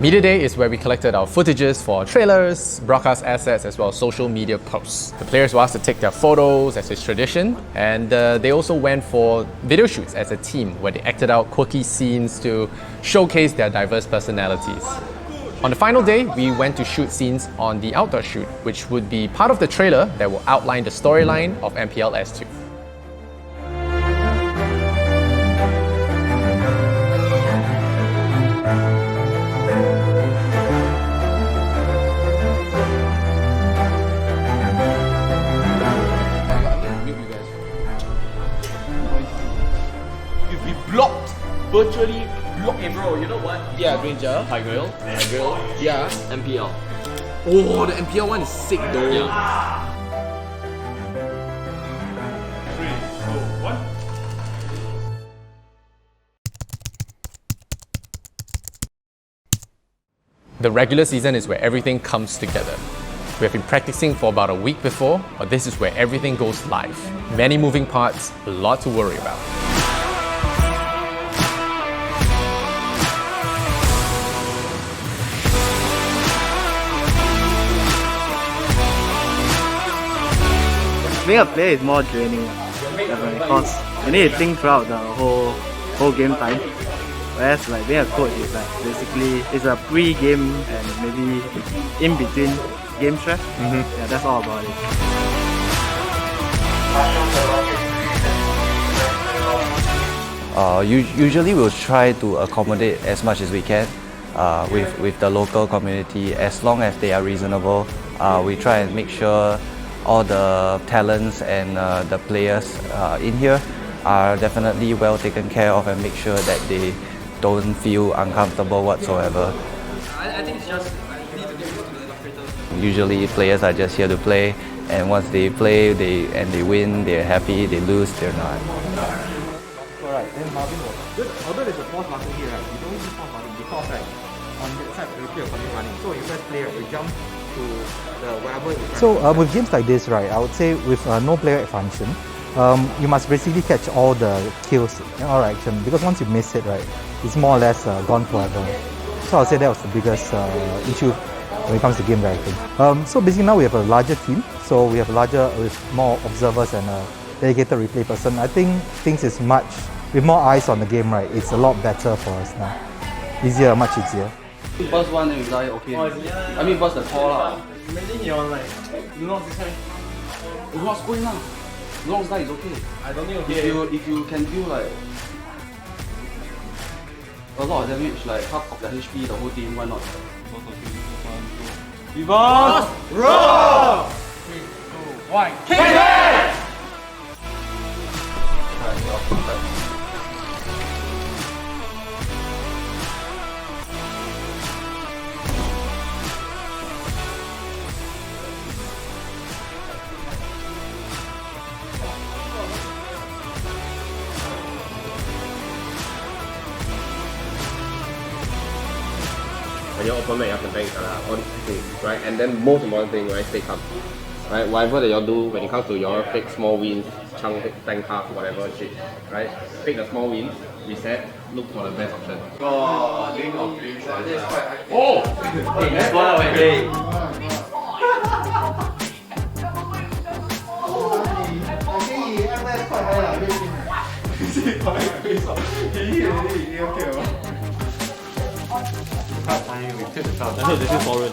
Media Day is where we collected our footages for trailers, broadcast assets, as well as social media posts. The players were asked to take their photos as is tradition, and they also went for video shoots as a team where they acted out quirky scenes to showcase their diverse personalities. On the final day, we went to shoot scenes on the outdoor shoot, which would be part of the trailer that will outline the storyline of MPL S2. Virtually block. Hey bro, you know what? Yeah, Granger. High Grill. Yeah. MPL. Oh, the MPL one is sick though. Yeah. 3, 2, 1. The regular season is where everything comes together. We have been practicing for about a week before, but this is where everything goes live. Many moving parts, a lot to worry about. Being a player is more draining because you need to think throughout the whole game time. Whereas like being a coach is like basically it's a pre-game and maybe in between game stretch. Yeah, that's all about it. Usually we'll try to accommodate as much as we can with the local community. As long as they are reasonable, we try and make sure all the talents and the players in here are definitely well taken care of and make sure that they don't feel uncomfortable whatsoever. I think it's just you need to get used to the illustrator. Usually players are just here to play, and once they play and they win, they're happy. They lose, they're not. Alright, then Marvin was good. Although there's a pause button here, right? You don't use pause button because right, on that side the replay will continue running. So when you press play, right, you jump to the whatever. So with games like this, right, I would say with no player function, you must basically catch all the kills in all action, because once you miss it, right, it's more or less gone forever. So I'll say that was the biggest issue when it comes to game directing. So basically now we have a larger team, so we have with more observers and a dedicated replay person. I think things is with more eyes on the game, right, it's a lot better for us now. Easier, much easier. Burst one then you die, okay. I mean burst the core lah. Imagine you're like, you know this kind. What's going on? Long die is okay. I don't think If you can deal like a lot of damage, like half of the HP, the whole team, why not? Reverse! Roll! 3, 2, 1. Kick it! When you open map, you have to bank all these things, right? And then most important thing, right, stay calm. Right? Whatever that y'all do when it comes to your take small wins, chunk tank half, whatever shit, right? Take the small wins, reset, look for the best option. Oh, Link of Dreams. Oh! Hey, that's one of hey. I heard this is foreign.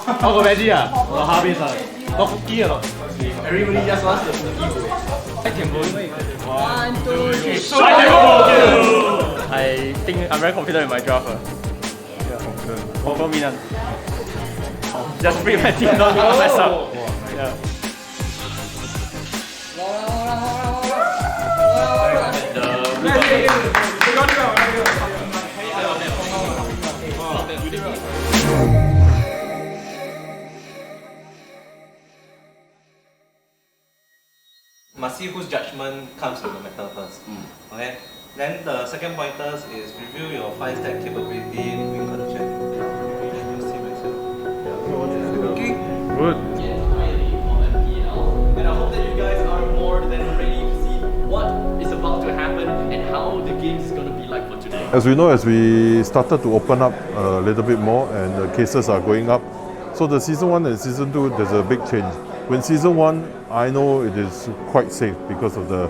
How got veggie ah? Got harvest ah? Got cookie or not? Everybody just wants the cookie. I can go. 1, 2, 3. I think I'm very confident in my draft. Yeah, over Milan. Just bring my team down because I suck. Yeah. Must see whose judgment comes to the matter first. Okay? Then the second pointers is review your 5-stack capability win condition. And you'll see myself. Okay? Good. And I hope that you guys are more than ready to see what is about to happen and how the game is going to be like for today. As we know, as we started to open up a little bit more and the cases are going up, so the season 1 and season 2, there's a big change. When season 1, I know it is quite safe because of the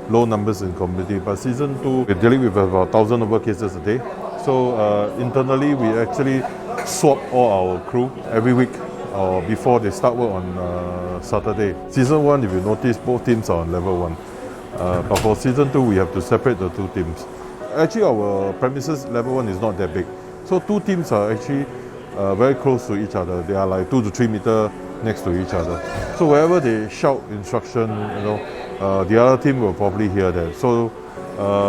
low numbers in community, but season 2, we're dealing with about 1,000 over cases a day. So internally, we actually swap all our crew every week or before they start work on Saturday. Season 1, if you notice, both teams are on level 1. But for season 2, we have to separate the two teams. Actually, our premises level 1 is not that big. So two teams are actually very close to each other. They are like 2 to 3 meters next to each other. So wherever they shout instruction, the other team will probably hear that. So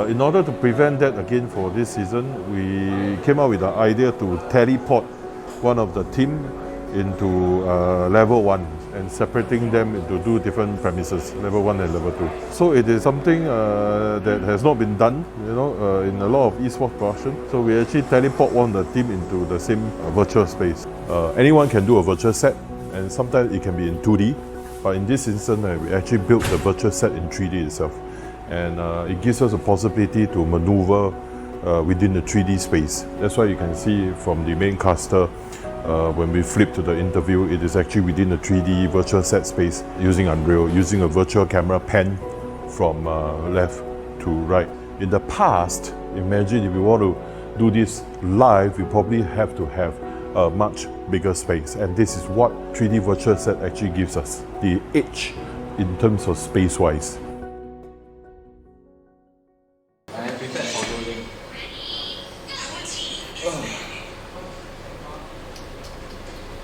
in order to prevent that again for this season, we came up with the idea to teleport one of the team into level 1 and separating them into 2 different premises, level 1 and level 2. So it is something that has not been done, in a lot of esports production. So we actually teleport one of the team into the same virtual space. Anyone can do a virtual set, and sometimes it can be in 2D. But in this instance, we actually built the virtual set in 3D itself. And it gives us a possibility to maneuver within the 3D space. That's why you can see from the main caster, when we flip to the interview, it is actually within the 3D virtual set space using Unreal, using a virtual camera pan from left to right. In the past, imagine if you want to do this live, you probably have to have a much bigger space. And this is what 3D virtual set actually gives us, the edge in terms of space-wise.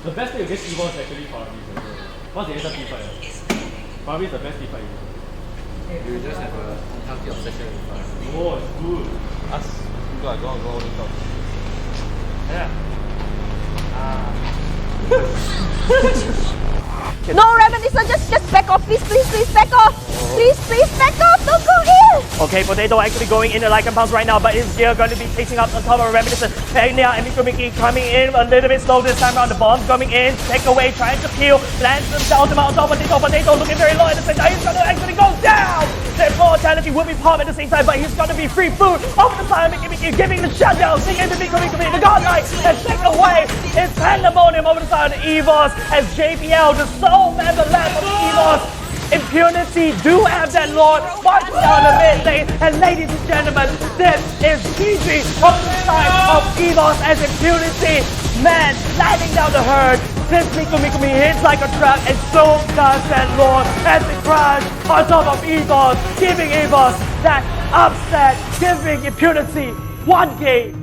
The best thing against Evo is actually Farabi. Once they enter P5, Farabi is the best P5. You just have a healthy obsession with Farabi. Oh, it's good. Us, go all the top. Yeah. No, Reminiscent, just back off, please, back off. Please, back off, don't go in. Okay, Potato actually going in the Lycan Pulse right now, but is here going to be chasing up on top of Reminiscent. And now Mickey coming in a little bit slow this time around. The bombs coming in, take away, trying to kill, lands the ultimate on top of Potato looking very low at the same time. He's going to actually go down. Their mortality will be popped at the same time, but he's going to be free food over the side of Mickey, giving the shutdown, seeing the Mickey, the Godlike, and take away his pandemonium over the side of the EVOS as JBL, the sole member left of the EVOS. Impunity do have that Lord marching down the mid lane, and ladies and gentlemen, this is GG on the side of EVOS as Impunity, man, sliding down the herd. This Mikumi hits like a truck, and so does that Lord as it crash on top of EVOS, giving EVOS that upset, giving Impunity 1 game.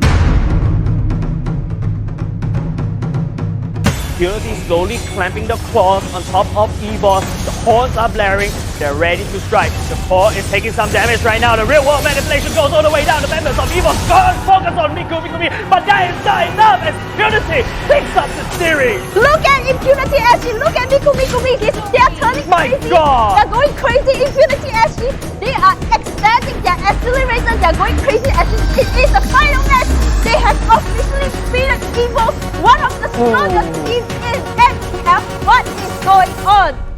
Impunity slowly clamping the claws on top of EVOS. The horns are blaring. They're ready to strike. The core is taking some damage right now. The real world manipulation goes all the way down. The members of EVOS focus on Mikumi, but that is not enough as Impunity picks up the steering. Look at Impunity SG, look at Mikumi. They're turning crazy. God. They're going crazy. Impunity SG, they are expanding their accelerators. They're going crazy as it is the final match. They have officially defeated EVOS, one of the strongest teams in MPL. What is going on?